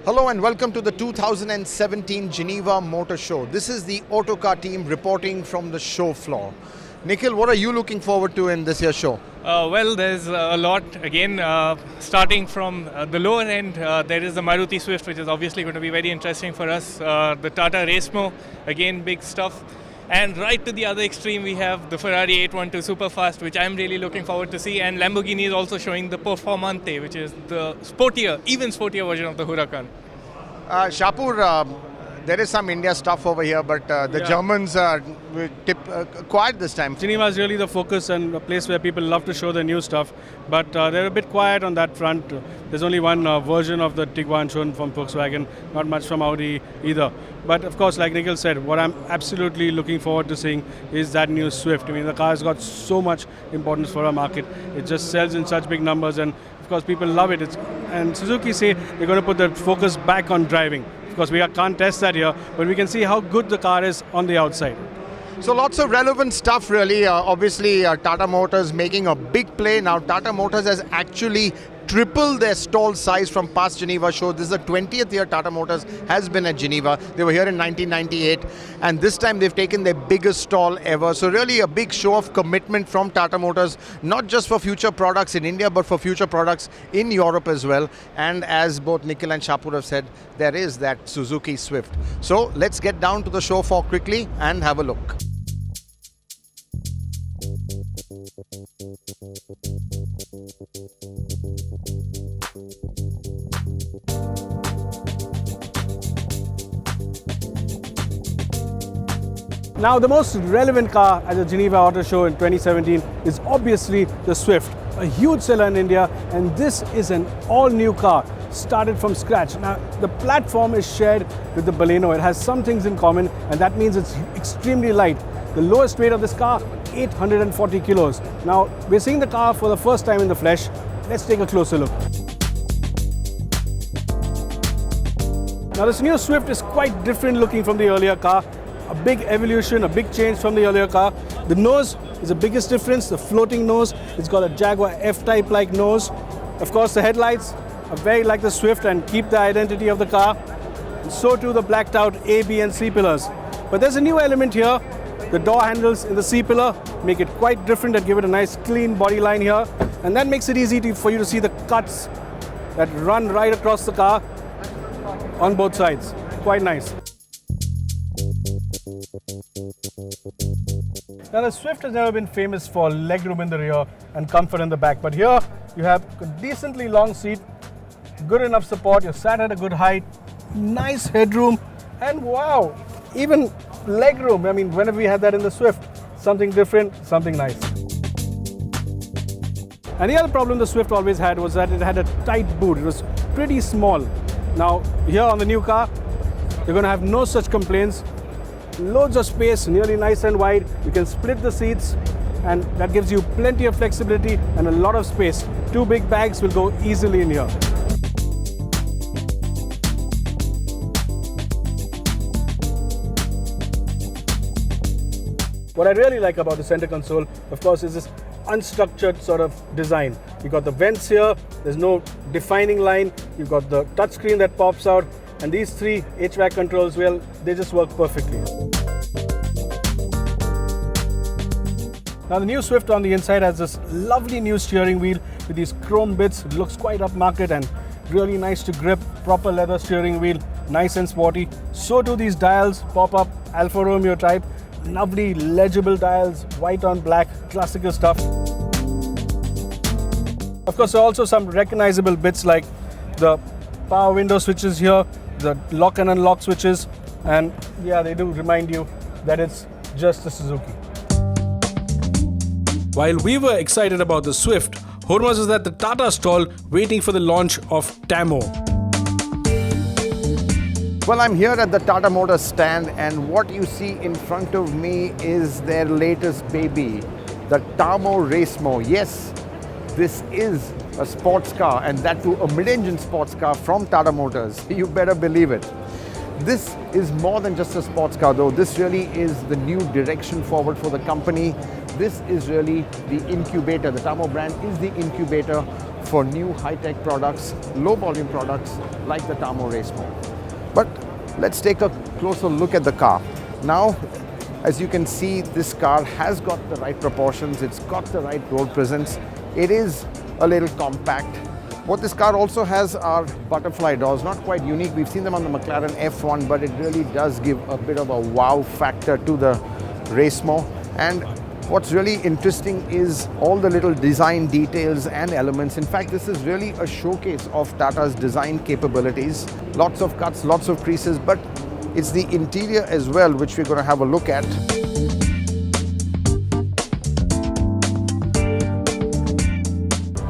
Hello and welcome to the 2017 Geneva Motor Show. This is the Autocar team reporting from the show floor. Nikhil, what are you looking forward to in this year's show? Well, there's a lot. Again, starting from the lower end, there is the Maruti Swift, which is obviously going to be very interesting for us. The Tata Racemo, again, big stuff. And right to the other extreme, we have the Ferrari 812 Superfast, which I'm really looking forward to see. And Lamborghini is also showing the Performante, which is the sportier, even sportier version of the Huracan. Shapur, there is some India stuff over here, but the Germans are quiet this time. Geneva is really the focus and a place where people love to show their new stuff, but they're a bit quiet on that front. There's only one version of the Tiguan shown from Volkswagen, not much from Audi either. But of course, like Nikhil said, what I'm absolutely looking forward to seeing is that new Swift. I mean, the car has got so much importance for our market. It just sells in such big numbers, and of course, people love it. And Suzuki say they're going to put the focus back on driving. Of course, we can't test that here, but we can see how good the car is on the outside. So lots of relevant stuff really. Obviously, Tata Motors making a big play. Now, Tata Motors has actually tripled their stall size from past Geneva show. This is the 20th year Tata Motors has been at Geneva. They were here in 1998, and this time they've taken their biggest stall ever. So really a big show of commitment from Tata Motors, not just for future products in India, but for future products in Europe as well. And as both Nikhil and Shapur have said, there is that Suzuki Swift. So let's get down to the show floor quickly and have a look. Now, the most relevant car at the Geneva Auto Show in 2017 is obviously the Swift, a huge seller in India, and this is an all-new car, started from scratch. Now, the platform is shared with the Baleno. It has some things in common, and that means it's extremely light. The lowest weight of this car, 840 kilos. Now, we're seeing the car for the first time in the flesh. Let's take a closer look. Now, this new Swift is quite different looking from the earlier car. A big evolution, a big change from the earlier car. The nose is the biggest difference, the floating nose. It's got a Jaguar F-Type like nose. Of course, the headlights are very like the Swift and keep the identity of the car. And so too the blacked out A, B and C pillars. But there's a new element here. The door handles in the C pillar make it quite different and give it a nice clean body line here. And that makes it easy for you to see the cuts that run right across the car on both sides. Quite nice. Now, the Swift has never been famous for legroom in the rear and comfort in the back, but here you have a decently long seat, good enough support, you're sat at a good height, nice headroom, and wow, even legroom. I mean, whenever we had that in the Swift, something different, something nice. And the other problem the Swift always had was that it had a tight boot. It was pretty small. Now, here on the new car, you're going to have no such complaints. Loads of space, nearly nice and wide. You can split the seats, and that gives you plenty of flexibility and a lot of space. Two big bags will go easily in here. What I really like about the center console, of course, is this unstructured sort of design. You got the vents here, there's no defining line, you've got the touchscreen that pops out, and these three HVAC controls, well, they just work perfectly. Now, the new Swift on the inside has this lovely new steering wheel with these chrome bits. It looks quite upmarket and really nice to grip. Proper leather steering wheel, nice and sporty. So do these dials, pop up Alfa Romeo type. Lovely legible dials, white on black, classical stuff. Of course, there are also some recognizable bits like the power window switches here, the lock and unlock switches, and yeah, they do remind you that it's just a Suzuki. While we were excited about the Swift, Hormuz is at the Tata stall waiting for the launch of Tamo. Well, I'm here at the Tata Motors stand, and what you see in front of me is their latest baby, the Tamo Racemo. Yes, this is a sports car, and that too a mid-engine sports car from Tata Motors. You better believe it. This is more than just a sports car though. This really is the new direction forward for the company. This is really the incubator. The Tamo brand is the incubator for new high-tech products, low-volume products like the Tamo Racemo. But let's take a closer look at the car. Now, as you can see, this car has got the right proportions, it's got the right road presence, it is a little compact. What this car also has are butterfly doors, not quite unique. We've seen them on the McLaren F1, but it really does give a bit of a wow factor to the Racemo. And what's really interesting is all the little design details and elements. In fact, this is really a showcase of Tata's design capabilities. Lots of cuts, lots of creases, but it's the interior as well, which we're going to have a look at.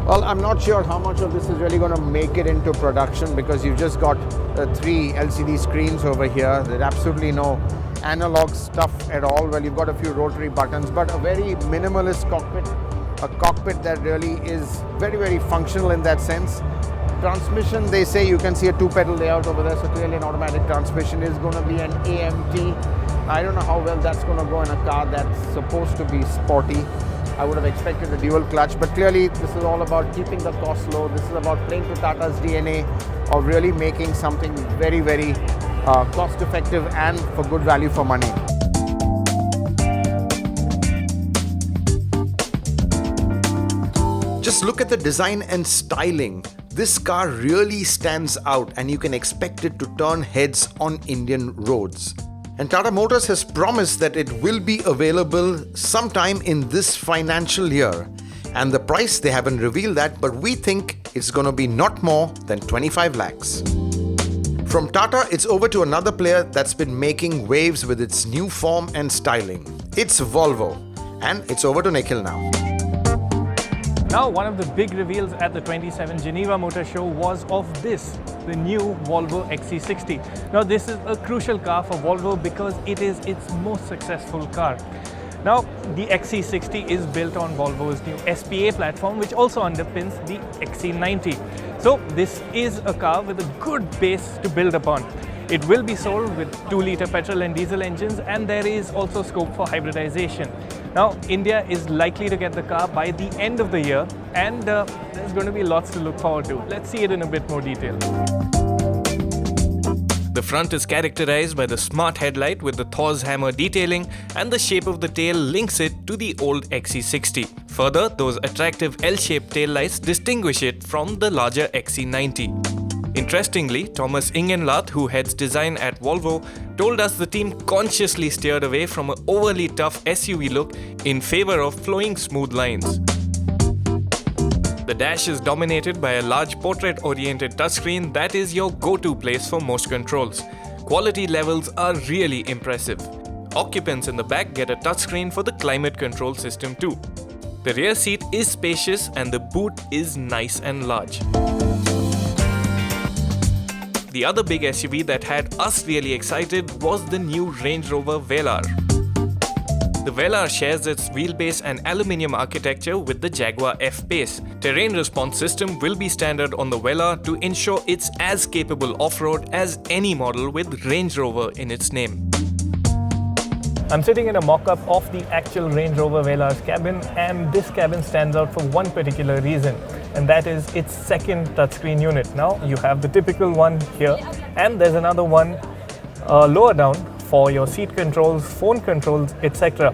Well, I'm not sure how much of this is really going to make it into production because you've just got 3 LCD screens over here. There's absolutely no analog stuff at all. Well, you've got a few rotary buttons, but a very minimalist cockpit. A cockpit that really is very, very functional in that sense. Transmission, they say you can see a 2-pedal layout over there, so clearly an automatic transmission is going to be an AMT. I don't know how well that's going to go in a car that's supposed to be sporty. I would have expected a dual clutch, but clearly this is all about keeping the cost low. This is about playing to Tata's DNA of really making something very, very cost effective and for good value for money. Just look at the design and styling. This car really stands out and you can expect it to turn heads on Indian roads. And Tata Motors has promised that it will be available sometime in this financial year. And the price, they haven't revealed that, but we think it's going to be not more than 25 lakhs. From Tata, it's over to another player that's been making waves with its new form and styling. It's Volvo. And it's over to Nikhil now. Now, one of the big reveals at the 27 Geneva Motor Show was of this, the new Volvo XC60. Now, this is a crucial car for Volvo because it is its most successful car. Now, the XC60 is built on Volvo's new SPA platform, which also underpins the XC90. So, this is a car with a good base to build upon. It will be sold with 2-litre petrol and diesel engines, and there is also scope for hybridization. Now, India is likely to get the car by the end of the year, and there's going to be lots to look forward to. Let's see it in a bit more detail. The front is characterized by the smart headlight with the Thor's hammer detailing, and the shape of the tail links it to the old XC60. Further, those attractive L-shaped taillights distinguish it from the larger XC90. Interestingly, Thomas Ingenlath, who heads design at Volvo, told us the team consciously steered away from an overly tough SUV look in favor of flowing smooth lines. The dash is dominated by a large portrait-oriented touchscreen that is your go-to place for most controls. Quality levels are really impressive. Occupants in the back get a touchscreen for the climate control system too. The rear seat is spacious and the boot is nice and large. The other big SUV that had us really excited was the new Range Rover Velar. The Velar shares its wheelbase and aluminium architecture with the Jaguar F-Pace. Terrain response system will be standard on the Velar to ensure it's as capable off-road as any model with Range Rover in its name. I'm sitting in a mock-up of the actual Range Rover Velar's cabin, and this cabin stands out for one particular reason, and that is its second touchscreen unit. Now, you have the typical one here, and there's another one lower down for your seat controls, phone controls, etc.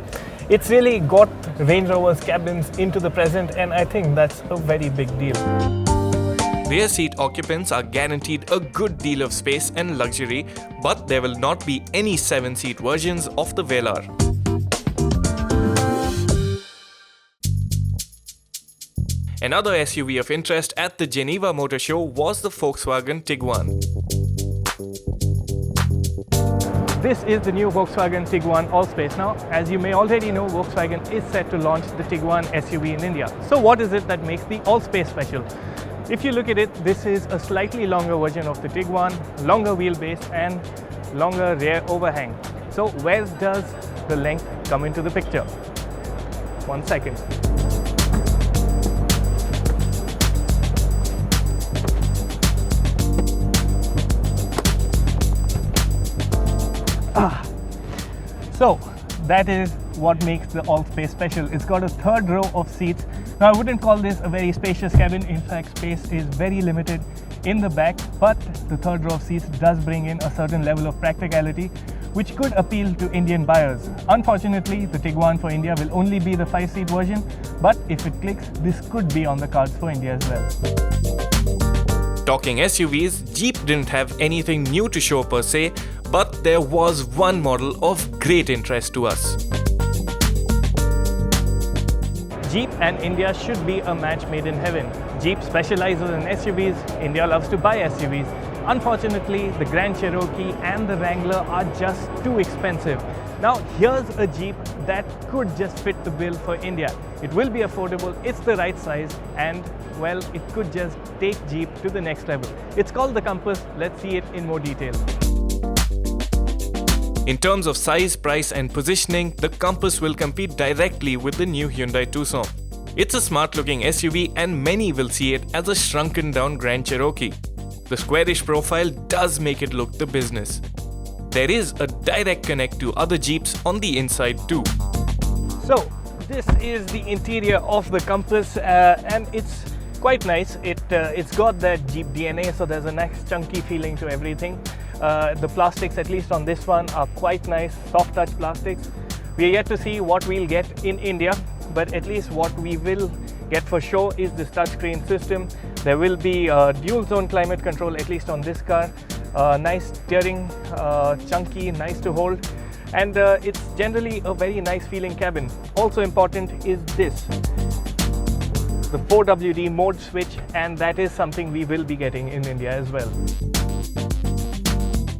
It's really got Range Rover's cabins into the present, and I think that's a very big deal. Rear seat occupants are guaranteed a good deal of space and luxury, but there will not be any 7-seat versions of the Velar. Another SUV of interest at the Geneva Motor Show was the Volkswagen Tiguan. This is the new Volkswagen Tiguan Allspace. Now, as you may already know, Volkswagen is set to launch the Tiguan SUV in India. So what is it that makes the Allspace special? If you look at it, this is a slightly longer version of the Tiguan, longer wheelbase and longer rear overhang. So where does the length come into the picture? 1 second. So that is what makes the Allspace special. It's got a third row of seats Now I wouldn't call this a very spacious cabin. In fact, space is very limited in the back, but the third row of seats does bring in a certain level of practicality which could appeal to Indian buyers. Unfortunately, the Tiguan for India will only be the 5-seat version, but if it clicks, this could be on the cards for India as well. Talking SUVs, Jeep didn't have anything new to show per se, but there was one model of great interest to us. Jeep and India should be a match made in heaven. Jeep specializes in SUVs, India loves to buy SUVs. Unfortunately, the Grand Cherokee and the Wrangler are just too expensive. Now here's a Jeep that could just fit the bill for India. It will be affordable, it's the right size, and well, it could just take Jeep to the next level. It's called the Compass. Let's see it in more detail. In terms of size, price and positioning, the Compass will compete directly with the new Hyundai Tucson. It's a smart-looking SUV and many will see it as a shrunken-down Grand Cherokee. The squarish profile does make it look the business. There is a direct connect to other Jeeps on the inside too. So, this is the interior of the Compass and it's quite nice. It's got that Jeep DNA, so there's a nice chunky feeling to everything. The plastics, at least on this one, are quite nice, soft touch plastics. We are yet to see what we'll get in India, but at least what we will get for sure is this touchscreen system. There will be dual zone climate control, at least on this car. Nice steering, chunky, nice to hold, and it's generally a very nice feeling cabin. Also important is this, the 4WD mode switch, and that is something we will be getting in India as well.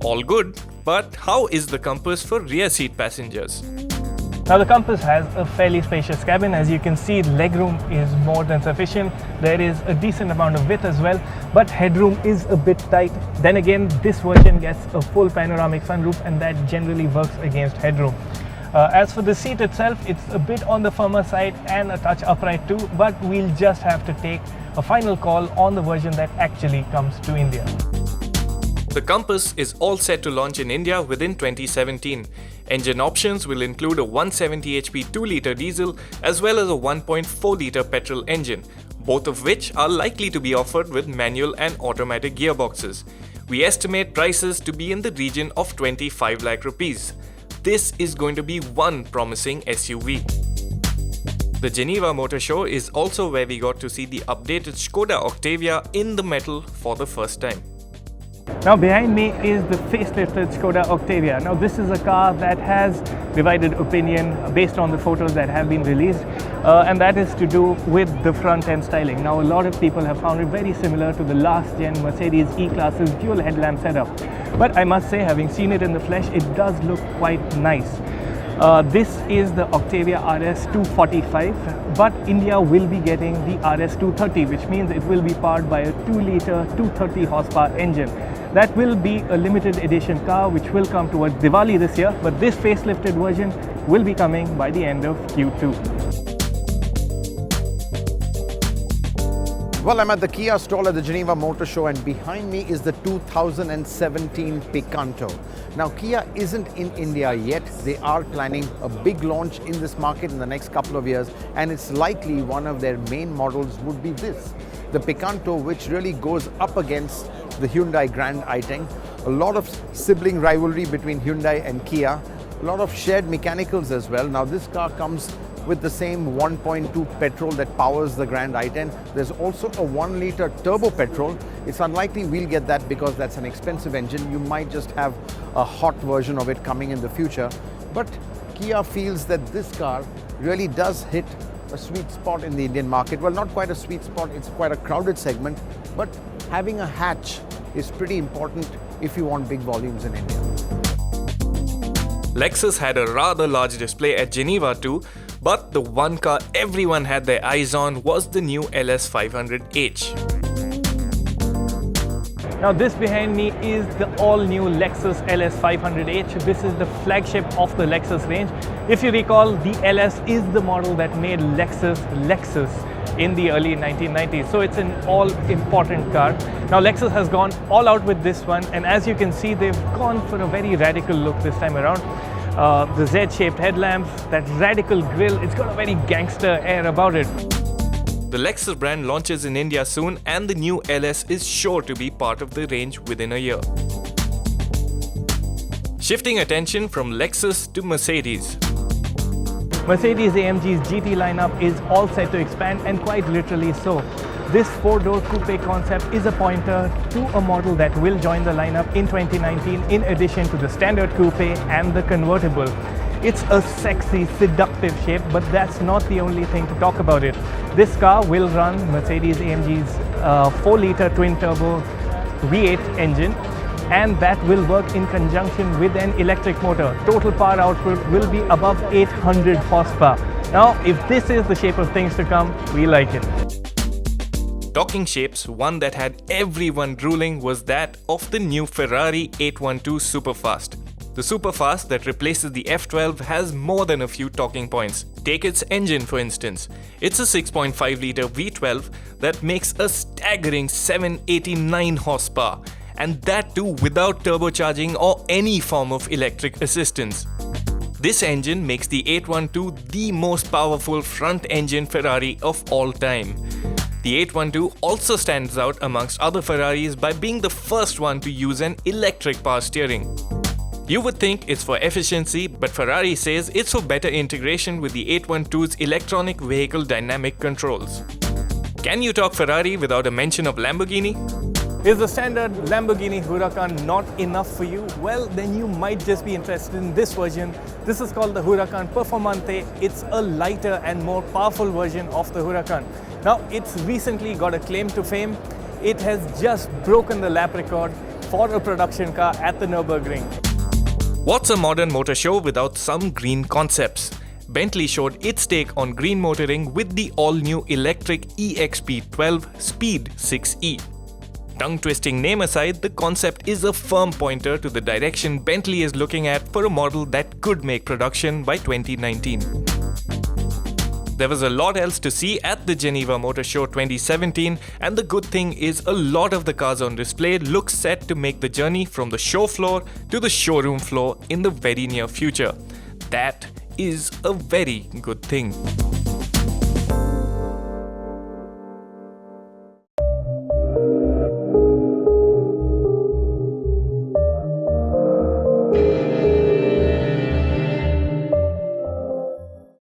All good, but how is the Compass for rear seat passengers? Now the Compass has a fairly spacious cabin. As you can see, legroom is more than sufficient. There is a decent amount of width as well, but headroom is a bit tight. Then again, this version gets a full panoramic sunroof and that generally works against headroom. As for the seat itself, it's a bit on the firmer side and a touch upright too, but we'll just have to take a final call on the version that actually comes to India. The Compass is all set to launch in India within 2017. Engine options will include a 170 HP 2-litre diesel as well as a 1.4-litre petrol engine, both of which are likely to be offered with manual and automatic gearboxes. We estimate prices to be in the region of 25 lakh rupees. This is going to be one promising SUV. The Geneva Motor Show is also where we got to see the updated Skoda Octavia in the metal for the first time. Now behind me is the facelifted Skoda Octavia. Now this is a car that has divided opinion based on the photos that have been released, and that is to do with the front end styling. Now a lot of people have found it very similar to the last gen Mercedes E-Class's dual headlamp setup. But I must say, having seen it in the flesh, it does look quite nice. This is the Octavia RS 245, but India will be getting the RS 230, which means it will be powered by a 2-litre 230 horsepower engine. That will be a limited edition car which will come towards Diwali this year, but this facelifted version will be coming by the end of Q2. Well, I'm at the Kia stall at the Geneva Motor Show and behind me is the 2017 Picanto. Now, Kia isn't in India yet. They are planning a big launch in this market in the next couple of years, and it's likely one of their main models would be this, the Picanto, which really goes up against the Hyundai Grand i10. A lot of sibling rivalry between Hyundai and Kia, a lot of shared mechanicals as well. Now, this car comes with the same 1.2 petrol that powers the Grand i10. There's also a 1-litre turbo petrol. It's unlikely we'll get that because that's an expensive engine. You might just have a hot version of it coming in the future. But Kia feels that this car really does hit a sweet spot in the Indian market. Well, not quite a sweet spot, it's quite a crowded segment, but having a hatch is pretty important if you want big volumes in India. Lexus had a rather large display at Geneva too, but the one car everyone had their eyes on was the new LS 500h. Now this behind me is the all-new Lexus LS 500h. This is the flagship of the Lexus range. If you recall, the LS is the model that made Lexus in the early 1990s. So it's an all-important car. Now Lexus has gone all out with this one, and as you can see, they've gone for a very radical look this time around. The Z-shaped headlamps, that radical grille, it's got a very gangster air about it. The Lexus brand launches in India soon, and the new LS is sure to be part of the range within a year. Shifting attention from Lexus to Mercedes. Mercedes AMG's GT lineup is all set to expand, and quite literally so. This four-door coupe concept is a pointer to a model that will join the lineup in 2019 in addition to the standard coupe and the convertible. It's a sexy, seductive shape, but that's not the only thing to talk about it. This car will run Mercedes AMG's 4-litre twin-turbo V8 engine, and that will work in conjunction with an electric motor. Total power output will be above 800 horsepower. Now, if this is the shape of things to come, we like it. Talking shapes, one that had everyone drooling was that of the new Ferrari 812 Superfast. The Superfast that replaces the F12 has more than a few talking points. Take its engine for instance. It's a 6.5-litre V12 that makes a staggering 789 horsepower, and that too without turbocharging or any form of electric assistance. This engine makes the 812 the most powerful front-engine Ferrari of all time. The 812 also stands out amongst other Ferraris by being the first one to use an electric power steering. You would think it's for efficiency, but Ferrari says it's for better integration with the 812's electronic vehicle dynamic controls. Can you talk Ferrari without a mention of Lamborghini? Is the standard Lamborghini Huracan not enough for you? Well, then you might just be interested in this version. This is called the Huracan Performante. It's a lighter and more powerful version of the Huracan. Now, it's recently got a claim to fame. It has just broken the lap record for a production car at the Nürburgring. What's a modern motor show without some green concepts? Bentley showed its take on green motoring with the all-new electric EXP12 Speed 6e. Tongue-twisting name aside, the concept is a firm pointer to the direction Bentley is looking at for a model that could make production by 2019. There was a lot else to see at the Geneva Motor Show 2017, and the good thing is a lot of the cars on display look set to make the journey from the show floor to the showroom floor in the very near future. That is a very good thing.